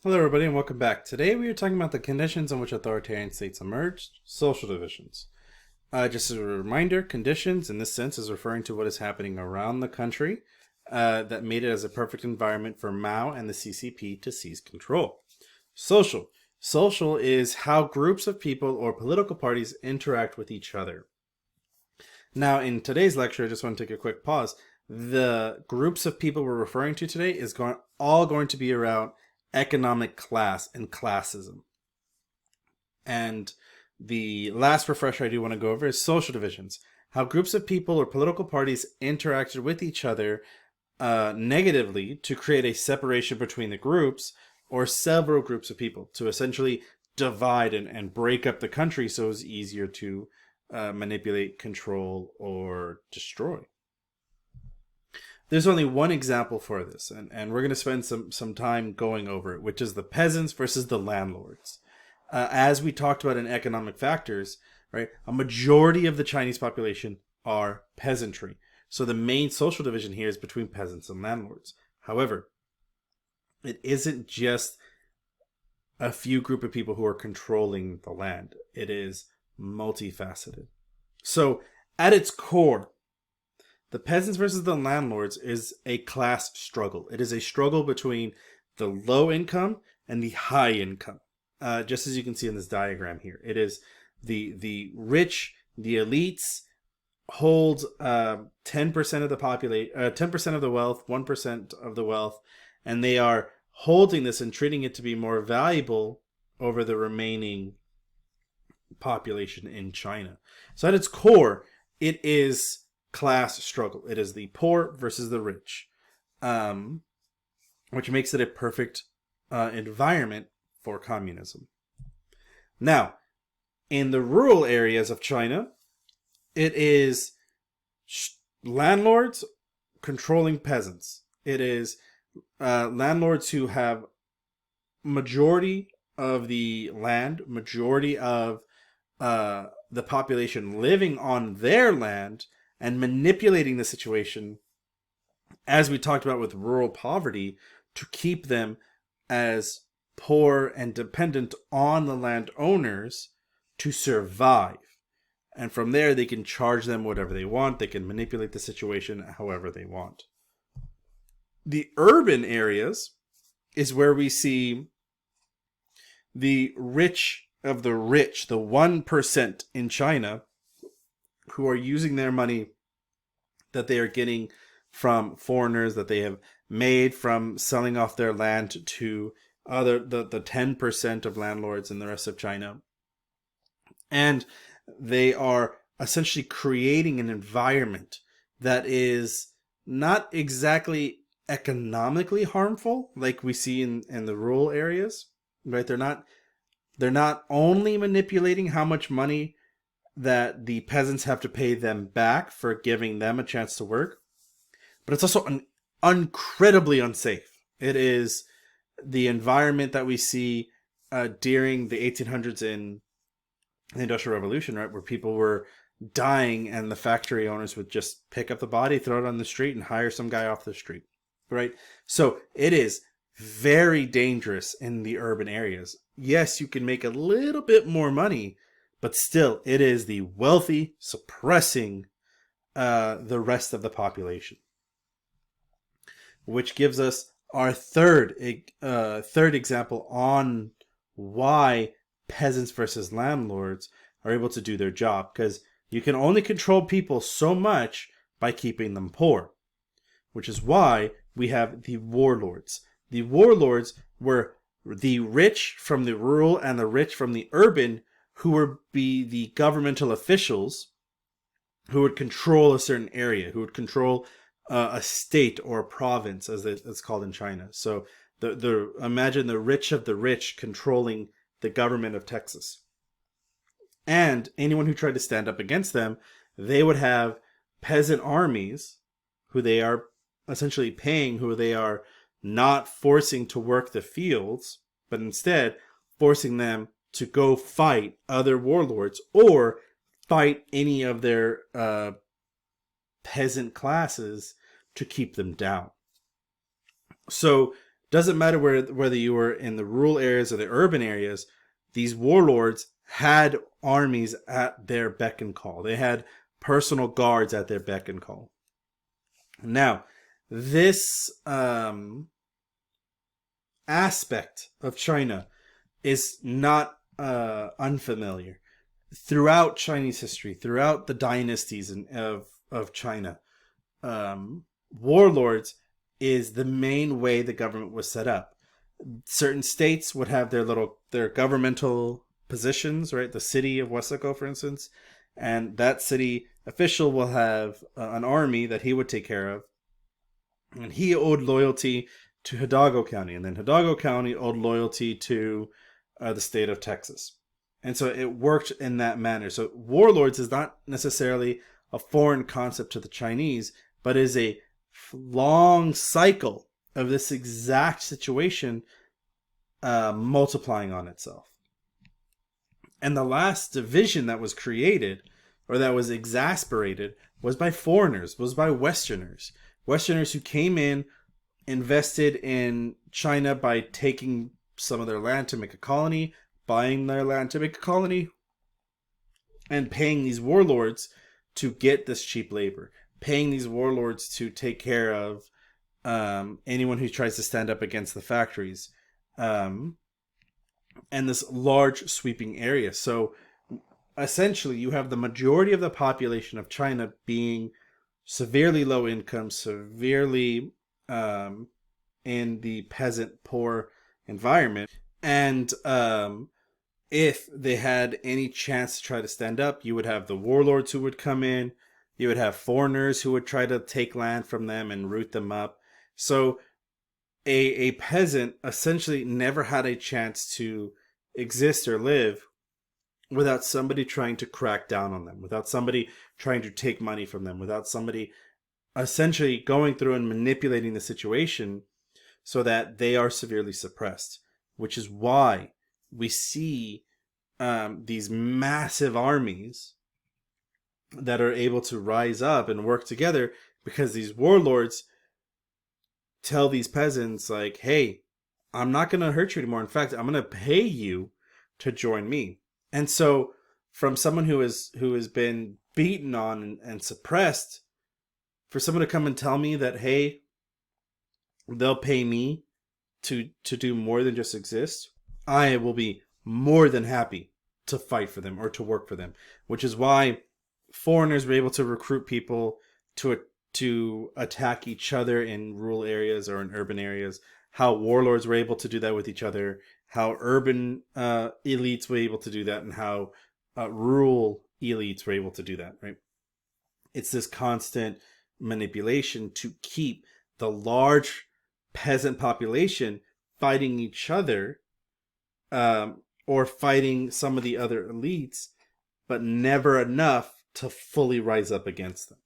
Hello, everybody, and welcome back. Today, we are talking about the conditions in which authoritarian states emerged, social divisions. Just as a reminder, conditions in this sense is referring to what is happening around the country that made it as a perfect environment for Mao and the CCP to seize control. Social. Social is how groups of people or political parties interact with each other. Now, in today's lecture, I just want to take a quick pause. The groups of people we're referring to today is all going to be around economic class and classism. And the last refresher I do want to go over is social divisions. How groups of people or political parties interacted with each other negatively to create a separation between the groups or several groups of people to essentially divide and break up the country so it was easier to manipulate, control, or destroy. There's only one example for this, and we're going to spend some time going over it, which is the peasants versus the landlords. As we talked about in economic factors, right, a majority of the Chinese population are peasantry. So the main social division here is between peasants and landlords. However, it isn't just a few group of people who are controlling the land. It is multifaceted. So at its core, the peasants versus the landlords is a class struggle. It is a struggle between the low income and the high income. Just as you can see in this diagram here, it is the rich, the elites hold 10% of the population, 10% of the wealth, 1% of the wealth, and they are holding this and treating it to be more valuable over the remaining population in China. So at its core, it is class struggle. It is the poor versus the rich, which makes it a perfect environment for communism. Now, in the rural areas of China, it is landlords controlling peasants. It is landlords who have majority of the land, majority of the population living on their land, and manipulating the situation, as we talked about with rural poverty, to keep them as poor and dependent on the landowners to survive. And from there, they can charge them whatever they want. They can manipulate the situation however they want. The urban areas is where we see the rich of the rich, the 1% in China, who are using their money that they are getting from foreigners that they have made from selling off their land to the 10% of landlords in the rest of China. And they are essentially creating an environment that is not exactly economically harmful like we see in the rural areas, right? They're not only manipulating how much money that the peasants have to pay them back for giving them a chance to work, but it's also incredibly unsafe. It is the environment that we see during the 1800s in the Industrial Revolution, right, where people were dying and the factory owners would just pick up the body, throw it on the street, and hire some guy off the street, right? So it is very dangerous in the urban areas. Yes, you can make a little bit more money, but still, it is the wealthy suppressing the rest of the population. Which gives us our third example on why peasants versus landlords are able to do their job. Because you can only control people so much by keeping them poor. Which is why we have the warlords. The warlords were the rich from the rural and the rich from the urban, who would be the governmental officials who would control a certain area, who would control a state or a province, as it's called in China. So imagine the rich of the rich controlling the government of Texas. And anyone who tried to stand up against them, they would have peasant armies who they are essentially paying, who they are not forcing to work the fields, but instead forcing them to go fight other warlords or fight any of their peasant classes to keep them down. So Doesn't matter whether you were in the rural areas or the urban areas, these warlords had armies at their beck and call. They had personal guards at their beck and call. Now, this aspect of China is not unfamiliar. Throughout Chinese history, throughout the dynasties of China, warlords is the main way the government was set up. Certain states would have their governmental positions, right? The city of Wesako, for instance, and that city official will have an army that he would take care of, and he owed loyalty to Hidalgo County, and then Hidalgo County owed loyalty to the state of Texas. And so it worked in that manner. So warlords is not necessarily a foreign concept to the Chinese, but is a long cycle of this exact situation multiplying on itself. And the last division that was created, or that was exasperated, was by foreigners, was by Westerners. Westerners who came in, invested in China by taking some of their land to make a colony, buying their land to make a colony, and paying these warlords to get this cheap labor, paying these warlords to take care of anyone who tries to stand up against the factories, and this large sweeping area. So essentially you have the majority of the population of China being severely low income, severely in the peasant poor environment. And if they had any chance to try to stand up, you would have the warlords who would come in. You would have foreigners who would try to take land from them and root them up. So a peasant essentially never had a chance to exist or live without somebody trying to crack down on them, without somebody trying to take money from them, without somebody essentially going through and manipulating the situation so that they are severely suppressed, which is why we see these massive armies that are able to rise up and work together, because these warlords tell these peasants, like, hey, I'm not going to hurt you anymore. In fact, I'm going to pay you to join me. And so from someone who has been beaten on and suppressed, for someone to come and tell me that, hey, they'll pay me to do more than just exist, I will be more than happy to fight for them or to work for them, which is why foreigners were able to recruit people to attack each other in rural areas or in urban areas, how warlords were able to do that with each other, how urban elites were able to do that, and how rural elites were able to do that, right? It's this constant manipulation to keep the large peasant population fighting each other, or fighting some of the other elites, but never enough to fully rise up against them.